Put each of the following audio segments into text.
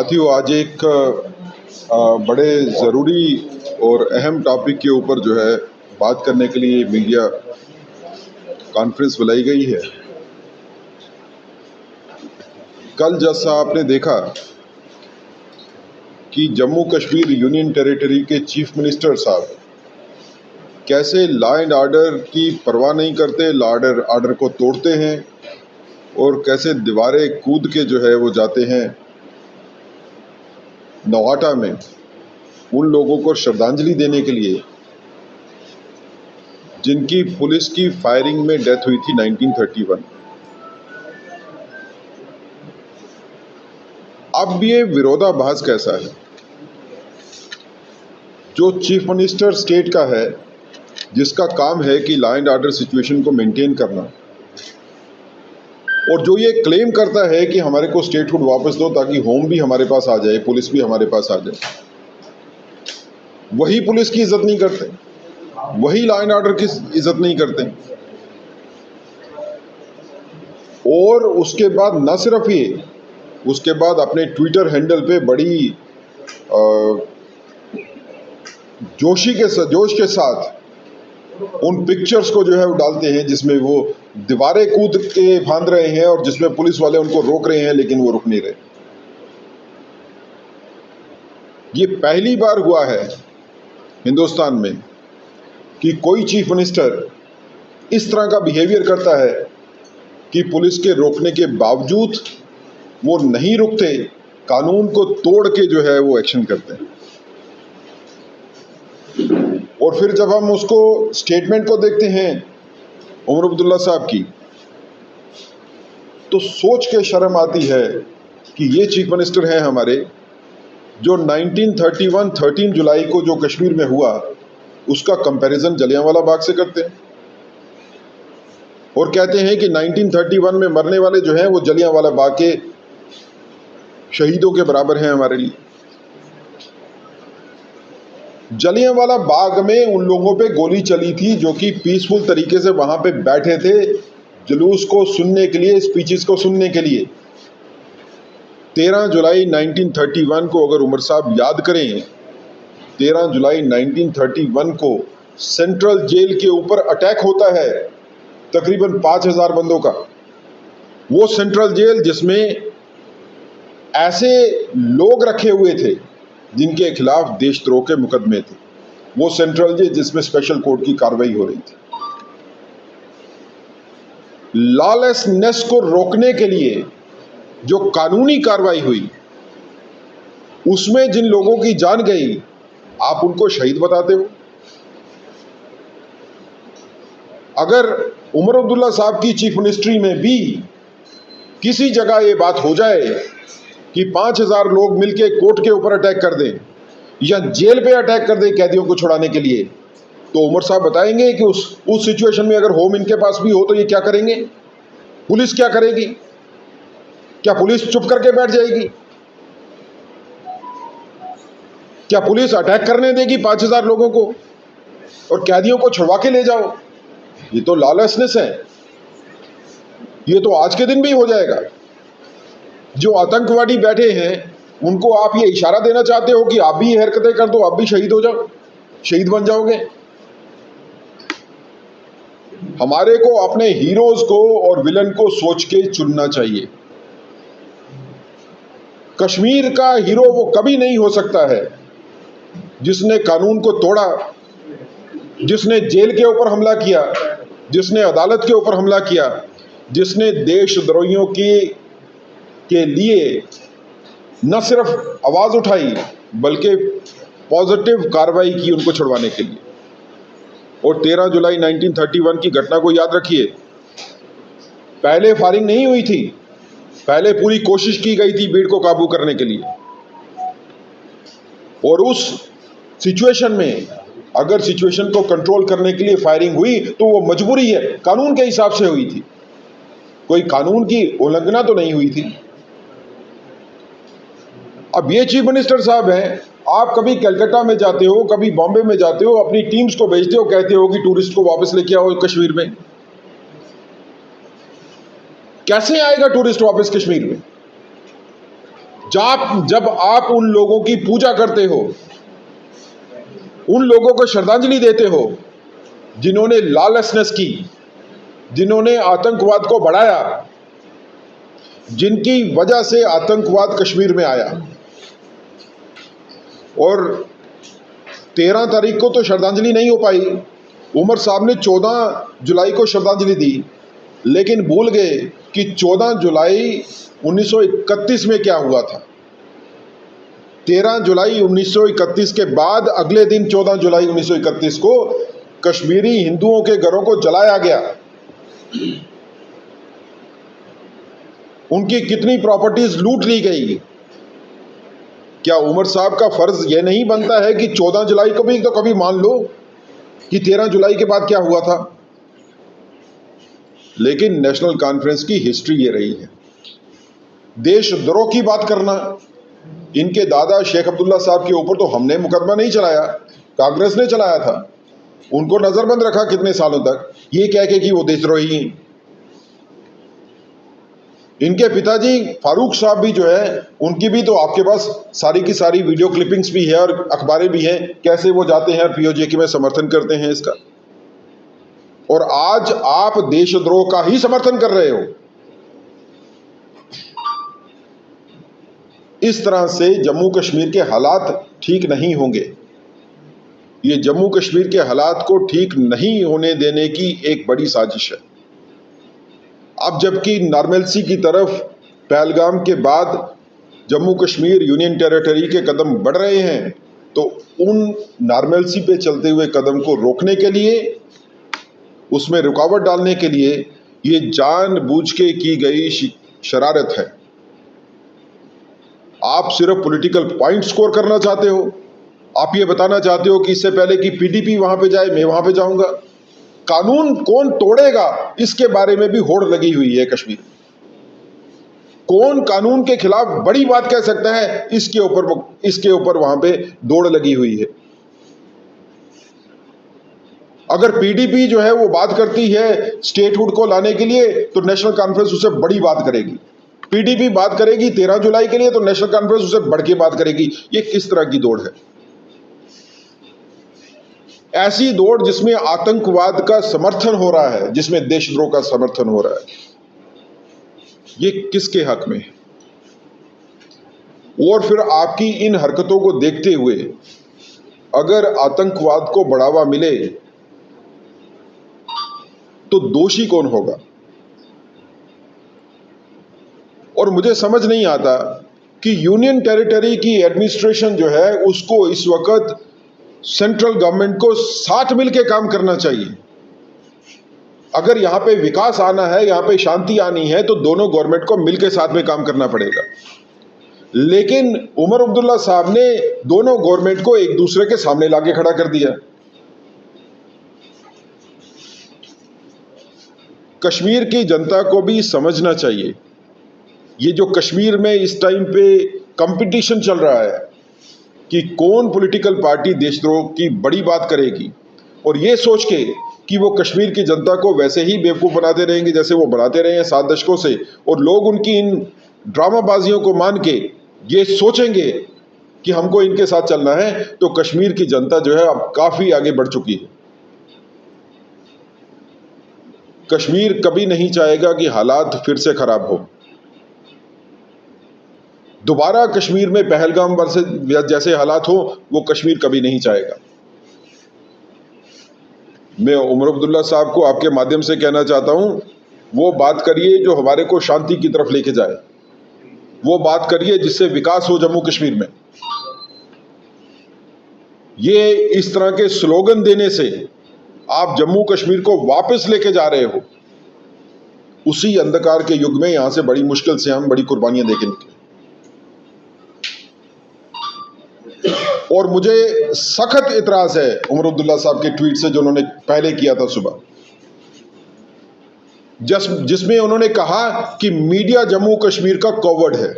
साथियों, आज एक बड़े ज़रूरी और अहम टॉपिक के ऊपर जो है बात करने के लिए मीडिया कॉन्फ्रेंस बुलाई गई है। कल जैसा आपने देखा कि जम्मू कश्मीर यूनियन टेरिटरी के चीफ मिनिस्टर साहब कैसे लॉ एंड आर्डर की परवाह नहीं करते, लॉ एंड आर्डर को तोड़ते हैं और कैसे दीवारें कूद के जो है वो जाते हैं नौहाटा में उन लोगों को श्रद्धांजलि देने के लिए जिनकी पुलिस की फायरिंग में डेथ हुई थी 1931। अब ये विरोधाभास कैसा है? जो चीफ मिनिस्टर स्टेट का है, जिसका काम है कि लॉ एंड ऑर्डर सिचुएशन को मेंटेन करना, और जो ये क्लेम करता है कि हमारे को स्टेटहुड वापस दो ताकि होम भी हमारे पास आ जाए, पुलिस भी हमारे पास आ जाए, वही पुलिस की इज्जत नहीं करते, वही लॉ एंड ऑर्डर की इज्जत नहीं करते। और उसके बाद न सिर्फ ये, उसके बाद अपने ट्विटर हैंडल पे बड़ी जोश के साथ उन पिक्चर्स को जो है वो डालते हैं जिसमें वो दीवारें कूद के फांद रहे हैं और जिसमें पुलिस वाले उनको रोक रहे हैं लेकिन वो रुक नहीं रहे। ये पहली बार हुआ है हिंदुस्तान में कि कोई चीफ मिनिस्टर इस तरह का बिहेवियर करता है कि पुलिस के रोकने के बावजूद वो नहीं रुकते, कानून को तोड़ के जो है वो एक्शन करते हैं। और फिर जब हम उसको स्टेटमेंट को देखते हैं उमर अब्दुल्ला साहब की, तो सोच के शर्म आती है कि ये चीफ मिनिस्टर हैं हमारे जो 1931 13 जुलाई को जो कश्मीर में हुआ उसका कंपैरिजन जलियांवाला बाग से करते हैं और कहते हैं कि 1931 में मरने वाले जो हैं वो जलियांवाला बाग के शहीदों के बराबर हैं हमारे लिए। जलियांवाला बाग में उन लोगों पे गोली चली थी जो कि पीसफुल तरीके से वहां पे बैठे थे जुलूस को सुनने के लिए, स्पीचेस को सुनने के लिए। 13 जुलाई 1931 को अगर उमर साहब याद करें, 13 जुलाई 1931 को सेंट्रल जेल के ऊपर अटैक होता है तकरीबन 5000 बंदों का। वो सेंट्रल जेल जिसमें ऐसे लोग रखे हुए थे जिनके खिलाफ देशद्रोह के मुकदमे थे, वो सेंट्रल जेल जिसमें स्पेशल कोर्ट की कार्रवाई हो रही थी। लॉलेसनेस को रोकने के लिए जो कानूनी कार्रवाई हुई उसमें जिन लोगों की जान गई, आप उनको शहीद बताते हो। अगर उमर अब्दुल्ला साहब की चीफ मिनिस्ट्री में भी किसी जगह ये बात हो जाए कि 5000 लोग मिलके कोर्ट के ऊपर अटैक कर दें या जेल पे अटैक कर दें कैदियों को छुड़ाने के लिए, तो उमर साहब बताएंगे कि उस सिचुएशन में अगर होम इनके पास भी हो तो ये क्या करेंगे? पुलिस क्या करेगी? क्या पुलिस चुप करके बैठ जाएगी? क्या पुलिस अटैक करने देगी 5000 लोगों को और कैदियों को छुड़वा के ले जाओ? ये तो लॉलेसनेस है। ये तो आज के दिन भी हो जाएगा। जो आतंकवादी बैठे हैं उनको आप ये इशारा देना चाहते हो कि आप भी ये हरकतें कर दो, आप भी शहीद हो जाओ, शहीद बन जाओगे। हमारे को अपने हीरोज को और विलन को सोच के चुनना चाहिए। कश्मीर का हीरो वो कभी नहीं हो सकता है जिसने कानून को तोड़ा, जिसने जेल के ऊपर हमला किया, जिसने अदालत के ऊपर हमला किया, जिसने देशद्रोहियों के लिए न सिर्फ आवाज उठाई बल्कि पॉजिटिव कार्रवाई की उनको छुड़वाने के लिए। और 13 जुलाई 1931 की घटना को याद रखिए, पहले फायरिंग नहीं हुई थी, पहले पूरी कोशिश की गई थी भीड़ को काबू करने के लिए। और उस सिचुएशन में अगर सिचुएशन को कंट्रोल करने के लिए फायरिंग हुई तो वो मजबूरी है, कानून के हिसाब से हुई थी, कोई कानून की उल्लंघना तो नहीं हुई थी। अब ये चीफ मिनिस्टर साहब हैं, आप कभी कलकत्ता में जाते हो, कभी बॉम्बे में जाते हो, अपनी टीम्स को भेजते हो, कहते हो कि टूरिस्ट को वापस लेके आओ कश्मीर में। कैसे आएगा टूरिस्ट वापस कश्मीर में? जब आप उन लोगों की पूजा करते हो, उन लोगों को श्रद्धांजलि देते हो जिन्होंने लॉलेसनेस की, जिन्होंने आतंकवाद को बढ़ाया, जिनकी वजह से आतंकवाद कश्मीर में आया, और 13 तारीख को तो श्रद्धांजलि नहीं हो पाई। उमर साहब ने 14 जुलाई को श्रद्धांजलि दी, लेकिन भूल गए कि 14 जुलाई 1931 में क्या हुआ था। 13 जुलाई 1931 के बाद अगले दिन 14 जुलाई 1931 को कश्मीरी हिंदुओं के घरों को जलाया गया। उनकी कितनी प्रॉपर्टीज लूट ली गई। क्या उमर साहब का फर्ज यह नहीं बनता है कि 14 जुलाई को भी तो कभी मान लो कि 13 जुलाई के बाद क्या हुआ था? लेकिन नेशनल कॉन्फ्रेंस की हिस्ट्री ये रही है, देशद्रोह की बात करना। इनके दादा शेख अब्दुल्ला साहब के ऊपर तो हमने मुकदमा नहीं चलाया, कांग्रेस ने चलाया था। उनको नजरबंद रखा कितने सालों तक, ये कह के कि वो देशद्रोही हैं। इनके पिताजी फारूक साहब भी जो है, उनकी भी तो आपके पास सारी की सारी वीडियो क्लिपिंग्स भी है और अखबारें भी हैं, कैसे वो जाते हैं पीओजे में समर्थन करते हैं इसका। और आज आप देशद्रोह का ही समर्थन कर रहे हो। इस तरह से जम्मू कश्मीर के हालात ठीक नहीं होंगे। ये जम्मू कश्मीर के हालात को ठीक नहीं होने देने की एक बड़ी साजिश है। अब जबकि नॉर्मलसी की तरफ पहलगाम के बाद जम्मू कश्मीर यूनियन टेरिटरी के कदम बढ़ रहे हैं, तो उन नॉर्मलसी पे चलते हुए कदम को रोकने के लिए, उसमें रुकावट डालने के लिए ये जानबूझ के की गई शरारत है। आप सिर्फ पॉलिटिकल पॉइंट स्कोर करना चाहते हो। आप ये बताना चाहते हो कि इससे पहले कि पीडीपी वहां पे जाए, मैं वहां पे जाऊंगा। कानून कौन तोड़ेगा, इसके बारे में भी होड़ लगी हुई है कश्मीर में। कौन कानून के खिलाफ बड़ी बात कह सकता है, इसके ऊपर वहां पे दौड़ लगी हुई है। अगर पीडीपी जो है वो बात करती है स्टेटहुड को लाने के लिए, तो नेशनल कॉन्फ्रेंस उससे बड़ी बात करेगी। पीडीपी बात करेगी 13 जुलाई के लिए, तो नेशनल कॉन्फ्रेंस उससे बढ़ के बात करेगी। ये किस तरह की दौड़ है? ऐसी दौड़ जिसमें आतंकवाद का समर्थन हो रहा है, जिसमें देशद्रोह का समर्थन हो रहा है, ये किसके हक में है? और फिर आपकी इन हरकतों को देखते हुए अगर आतंकवाद को बढ़ावा मिले तो दोषी कौन होगा? और मुझे समझ नहीं आता कि यूनियन टेरिटरी की एडमिनिस्ट्रेशन जो है उसको इस वक्त सेंट्रल गवर्नमेंट को साथ मिलकर काम करना चाहिए। अगर यहां पे विकास आना है, यहां पे शांति आनी है, तो दोनों गवर्नमेंट को मिलकर साथ में काम करना पड़ेगा। लेकिन उमर अब्दुल्ला साहब ने दोनों गवर्नमेंट को एक दूसरे के सामने लाके खड़ा कर दिया। कश्मीर की जनता को भी समझना चाहिए, ये जो कश्मीर में इस टाइम पे कंपटीशन चल रहा है कि कौन पॉलिटिकल पार्टी देशद्रोह की बड़ी बात करेगी, और ये सोच के कि वो कश्मीर की जनता को वैसे ही बेवकूफ़ बनाते रहेंगे जैसे वो बनाते रहे हैं 7 दशकों से, और लोग उनकी इन ड्रामाबाजियों को मान के ये सोचेंगे कि हमको इनके साथ चलना है, तो कश्मीर की जनता जो है अब काफ़ी आगे बढ़ चुकी है। कश्मीर कभी नहीं चाहेगा कि हालात फिर से खराब हो। दोबारा कश्मीर में पहलगाम जैसे हालात हो, वो कश्मीर कभी नहीं चाहेगा। मैं उमर अब्दुल्ला साहब को आपके माध्यम से कहना चाहता हूं, वो बात करिए जो हमारे को शांति की तरफ लेके जाए। वो बात करिए जिससे विकास हो जम्मू कश्मीर में। ये इस तरह के स्लोगन देने से आप जम्मू कश्मीर को वापस लेके जा रहे हो। उसी अंधकार के युग में यहां से बड़ी मुश्किल से हम बड़ी कुर्बानियां देके निकले। और मुझे सख्त इतराज है उमर अब्दुल्ला साहब के ट्वीट से जो उन्होंने पहले किया था सुबह, जिसमें उन्होंने कहा कि मीडिया जम्मू कश्मीर का कॉवर्ड है।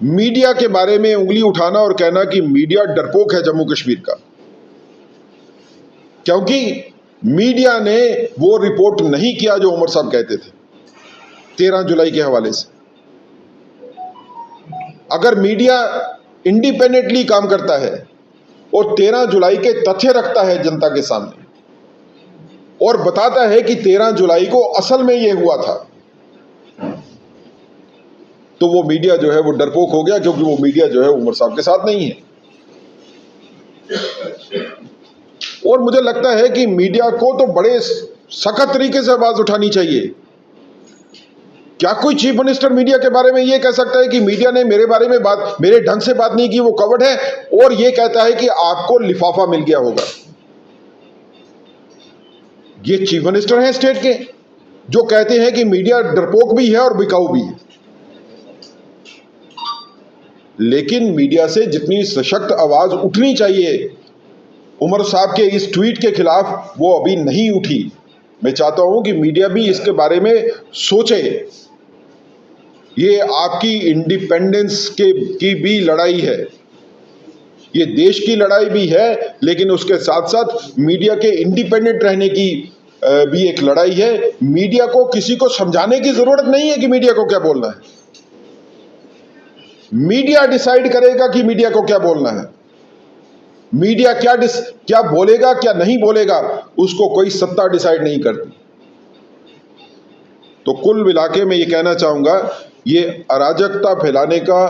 मीडिया के बारे में उंगली उठाना और कहना कि मीडिया डरपोक है जम्मू कश्मीर का, क्योंकि मीडिया ने वो रिपोर्ट नहीं किया जो उमर साहब कहते थे 13 जुलाई के हवाले से। अगर मीडिया इंडिपेंडेंटली काम करता है और 13 जुलाई के तथ्य रखता है जनता के सामने और बताता है कि 13 जुलाई को असल में यह हुआ था, तो वो मीडिया जो है वो डरपोक हो गया, क्योंकि वो मीडिया जो है उमर साहब के साथ नहीं है। और मुझे लगता है कि मीडिया को तो बड़े सख्त तरीके से आवाज उठानी चाहिए। क्या कोई चीफ मिनिस्टर मीडिया के बारे में यह कह सकता है कि मीडिया ने मेरे बारे में बात, मेरे ढंग से बात नहीं की, वो कवर्ड है, और यह कहता है कि आपको लिफाफा मिल गया होगा? ये चीफ मिनिस्टर हैं स्टेट के, जो कहते हैं कि मीडिया डरपोक भी है और बिकाऊ भी है। लेकिन मीडिया से जितनी सशक्त आवाज उठनी चाहिए उमर साहब के इस ट्वीट के खिलाफ, वो अभी नहीं उठी। मैं चाहता हूं कि मीडिया भी इसके बारे में सोचे। ये आपकी इंडिपेंडेंस की भी लड़ाई है, ये देश की लड़ाई भी है, लेकिन उसके साथ साथ मीडिया के इंडिपेंडेंट रहने की भी एक लड़ाई है। मीडिया को किसी को समझाने की जरूरत नहीं है कि मीडिया को क्या बोलना है। मीडिया डिसाइड करेगा कि मीडिया को क्या बोलना है। मीडिया क्या बोलेगा, क्या नहीं बोलेगा, उसको कोई सत्ता डिसाइड नहीं करती। तो कुल मिला के मैं ये कहना चाहूंगा, ये अराजकता फैलाने का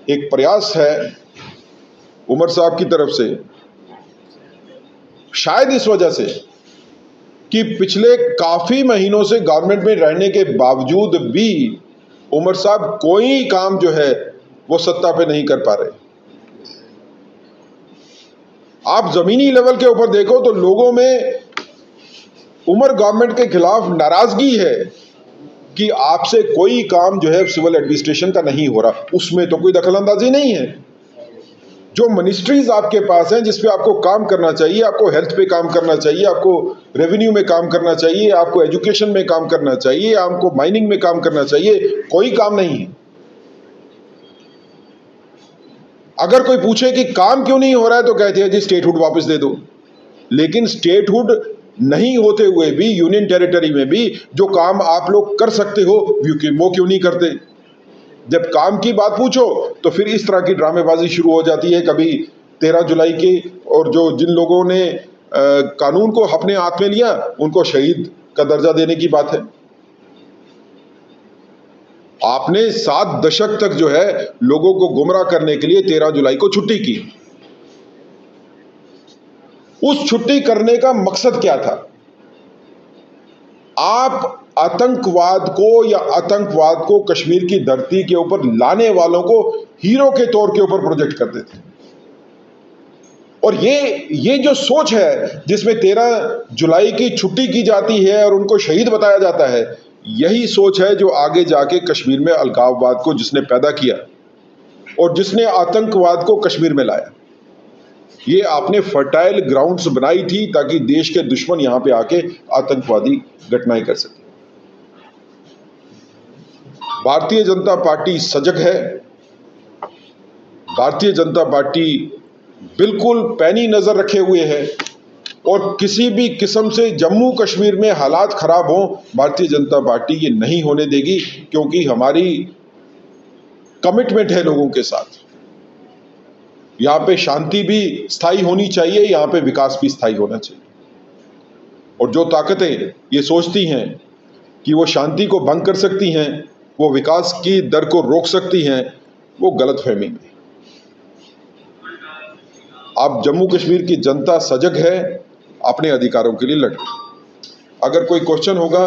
एक प्रयास है उमर साहब की तरफ से, शायद इस वजह से कि पिछले काफी महीनों से गवर्नमेंट में रहने के बावजूद भी उमर साहब कोई काम जो है वो सत्ता पे नहीं कर पा रहे। आप जमीनी लेवल के ऊपर देखो तो लोगों में उमर गवर्नमेंट के खिलाफ नाराजगी है कि आपसे कोई काम जो है सिविल एडमिनिस्ट्रेशन का नहीं हो रहा। उसमें तो कोई दखलंदाजी नहीं है। जो मिनिस्ट्रीज आपके पास हैं जिस पे आपको काम करना चाहिए, आपको हेल्थ पे काम करना चाहिए, आपको रेवेन्यू में काम करना चाहिए, आपको एजुकेशन में काम करना चाहिए, आपको माइनिंग में काम करना चाहिए, कोई काम नहीं है। अगर कोई पूछे कि काम क्यों नहीं हो रहा है तो कहते हैं जी स्टेटहुड वापस दे दो। लेकिन स्टेटहुड नहीं होते हुए भी, यूनियन टेरिटरी में भी जो काम आप लोग कर सकते हो वो क्यों नहीं करते? जब काम की बात पूछो तो फिर इस तरह की ड्रामेबाजी शुरू हो जाती है। कभी 13 जुलाई की, और जो जिन लोगों ने कानून को अपने हाथ में लिया उनको शहीद का दर्जा देने की बात है। आपने 7 दशक तक जो है लोगों को गुमराह करने के लिए 13 जुलाई को छुट्टी की। उस छुट्टी करने का मकसद क्या था? आप आतंकवाद को कश्मीर की धरती के ऊपर लाने वालों को हीरो के तौर के ऊपर प्रोजेक्ट करते थे। और ये जो सोच है जिसमें 13 जुलाई की छुट्टी की जाती है और उनको शहीद बताया जाता है, यही सोच है जो आगे जाके कश्मीर में अलगाववाद को जिसने पैदा किया और जिसने आतंकवाद को कश्मीर में लाया। ये आपने फर्टाइल ग्राउंड्स बनाई थी ताकि देश के दुश्मन यहां पे आके आतंकवादी घटनाएं कर सके। भारतीय जनता पार्टी सजग है। भारतीय जनता पार्टी बिल्कुल पैनी नजर रखे हुए है और किसी भी किस्म से जम्मू कश्मीर में हालात खराब हों, भारतीय जनता पार्टी ये नहीं होने देगी, क्योंकि हमारी कमिटमेंट है लोगों के साथ। यहां पे शांति भी स्थायी होनी चाहिए, यहां पे विकास भी स्थायी होना चाहिए। और जो ताकतें ये सोचती हैं कि वो शांति को भंग कर सकती हैं, वो विकास की दर को रोक सकती हैं, वो गलतफहमी में। अब जम्मू कश्मीर की जनता सजग है, अपने अधिकारों के लिए लड़े। अगर कोई क्वेश्चन होगा